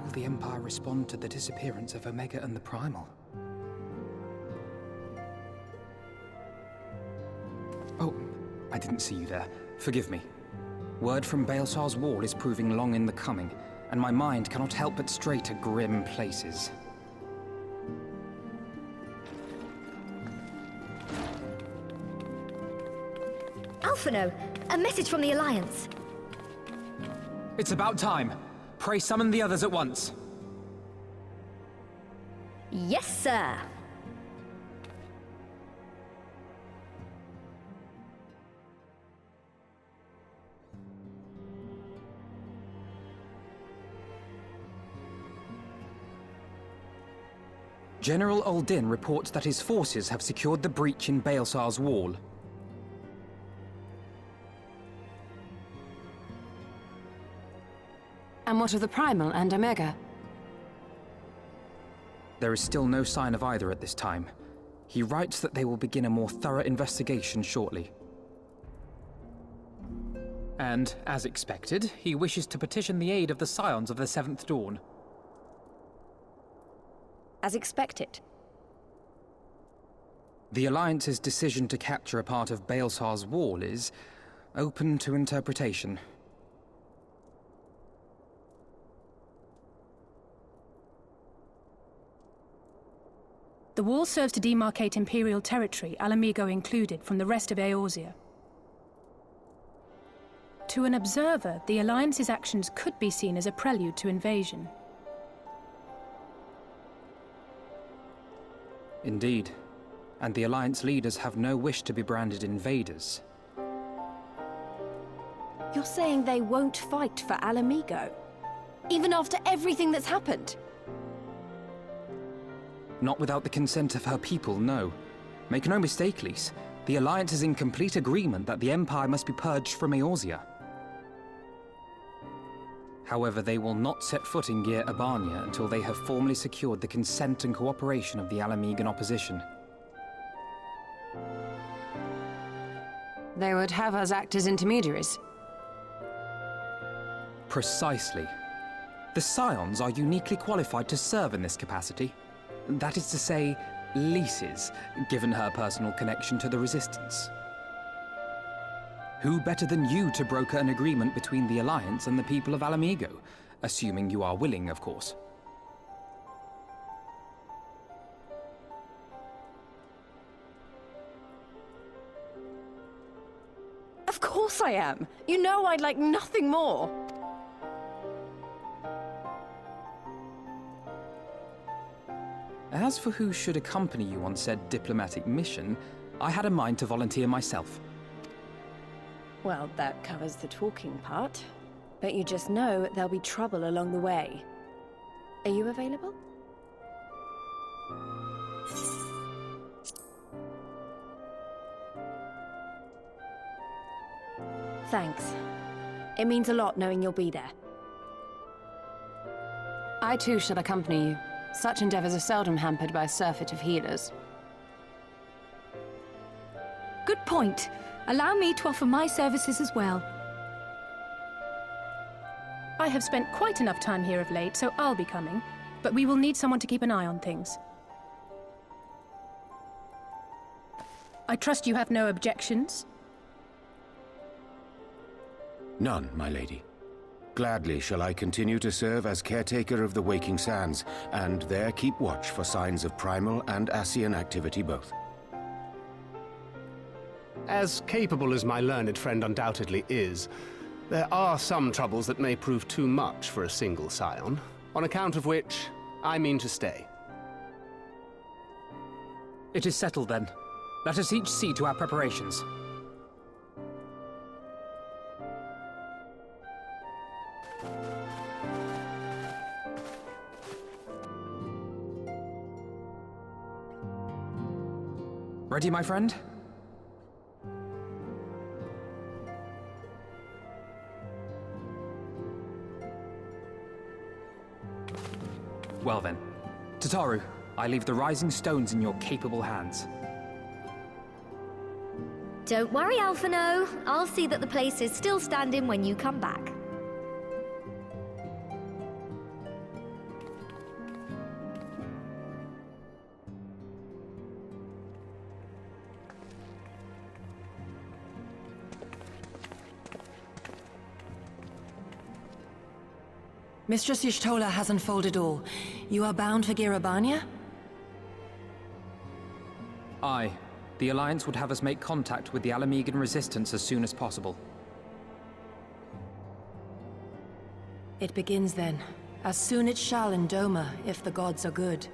will the Empire respond to the disappearance of Omega and the Primal? Oh, I didn't see you there. Forgive me. Word from Baelsar's wall is proving long in the coming, and my mind cannot help but stray to grim places. Alphino, a message from the Alliance. It's about time. Pray summon the others at once. Yes, sir. General Uldin reports that his forces have secured the breach in Baelsar's wall. And what of the Primal and Omega? There is still no sign of either at this time. He writes that they will begin a more thorough investigation shortly. And, as expected, he wishes to petition the aid of the Scions of the Seventh Dawn. As expected. The Alliance's decision to capture a part of Baelsar's wall is open to interpretation. The wall serves to demarcate Imperial territory, Alamigo included, from the rest of Eorzea. To an observer, the Alliance's actions could be seen as a prelude to invasion. Indeed. And the Alliance leaders have no wish to be branded invaders. You're saying they won't fight for Alamigo? Even after everything that's happened? Not without the consent of her people, no. Make no mistake, Lys. The Alliance is in complete agreement that the Empire must be purged from Eorzea. However, they will not set foot in Gyr Abania until they have formally secured the consent and cooperation of the Alamigan opposition. They would have us act as intermediaries. Precisely. The Scions are uniquely qualified to serve in this capacity. That is to say, Lys's, given her personal connection to the Resistance. Who better than you to broker an agreement between the Alliance and the people of Alamigo? Assuming you are willing, of course. Of course I am! You know I'd like nothing more! As for who should accompany you on said diplomatic mission, I had a mind to volunteer myself. Well, that covers the talking part. But you just know there'll be trouble along the way. Are you available? Thanks. It means a lot knowing you'll be there. I too shall accompany you. Such endeavors are seldom hampered by a surfeit of healers. Good point. Allow me to offer my services as well. I have spent quite enough time here of late, so I'll be coming. But we will need someone to keep an eye on things. I trust you have no objections? None, my lady. Gladly shall I continue to serve as caretaker of the Waking Sands, and there keep watch for signs of primal and Ascian activity both. As capable as my learned friend undoubtedly is, there are some troubles that may prove too much for a single scion, on account of which I mean to stay. It is settled then. Let us each see to our preparations. Ready, my friend? Well then. Tataru, I leave the Rising Stones in your capable hands. Don't worry, Alphino. I'll see that the place is still standing when you come back. Mistress Y'shtola has unfolded all. You are bound for Girabania? Aye. The Alliance would have us make contact with the Alamegan resistance as soon as possible. It begins then. As soon it shall in Doma, if the gods are good.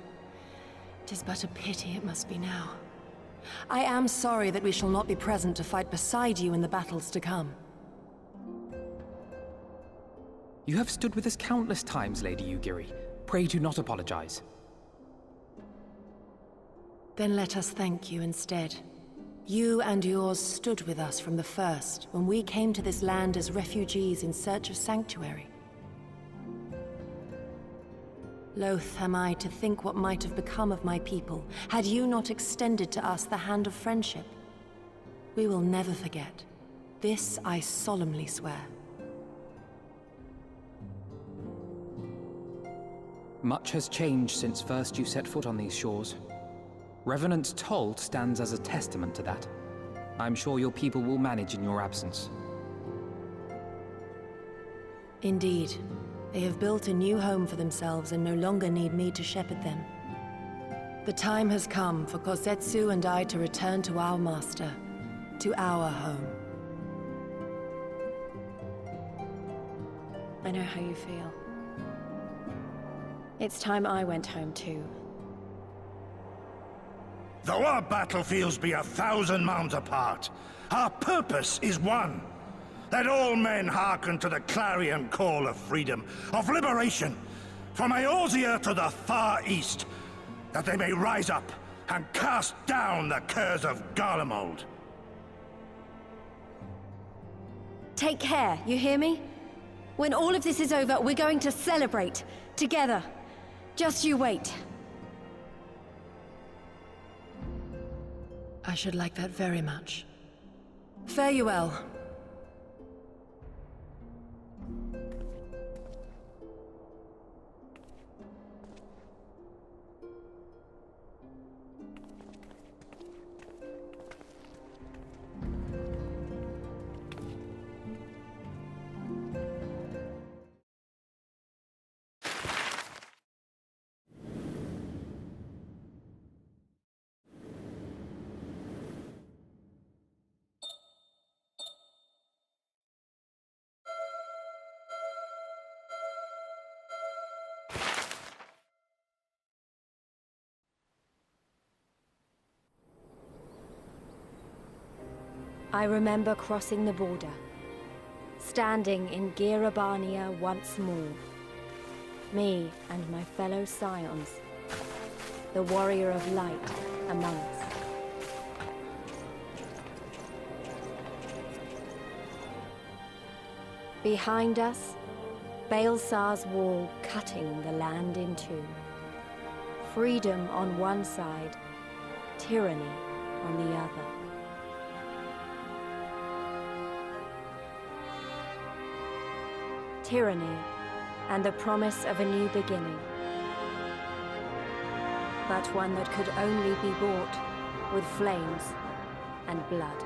'Tis but a pity it must be now. I am sorry that we shall not be present to fight beside you in the battles to come. You have stood with us countless times, Lady Yugiri. Pray do not apologize. Then let us thank you instead. You and yours stood with us from the first, when we came to this land as refugees in search of sanctuary. Loath am I to think what might have become of my people, had you not extended to us the hand of friendship. We will never forget. This I solemnly swear. Much has changed since first you set foot on these shores. Revenant's Toll stands as a testament to that. I'm sure your people will manage in your absence. Indeed. They have built a new home for themselves and no longer need me to shepherd them. The time has come for Kosetsu and I to return to our master, to our home. I know how you feel. It's time I went home too. Though our battlefields be 1,000 mounds apart, our purpose is one. Let all men hearken to the clarion call of freedom, of liberation, from Eorzea to the far east, that they may rise up and cast down the curse of Garlemald. Take care, you hear me? When all of this is over, we're going to celebrate, together. Just you wait. I should like that very much. Fare you well. I remember crossing the border, standing in Girabania once more. Me and my fellow scions, the warrior of light among us. Behind us, Baelsar's wall cutting the land in two. Freedom on one side, tyranny on the other. Tyranny and the promise of a new beginning. But one that could only be bought with flames and blood.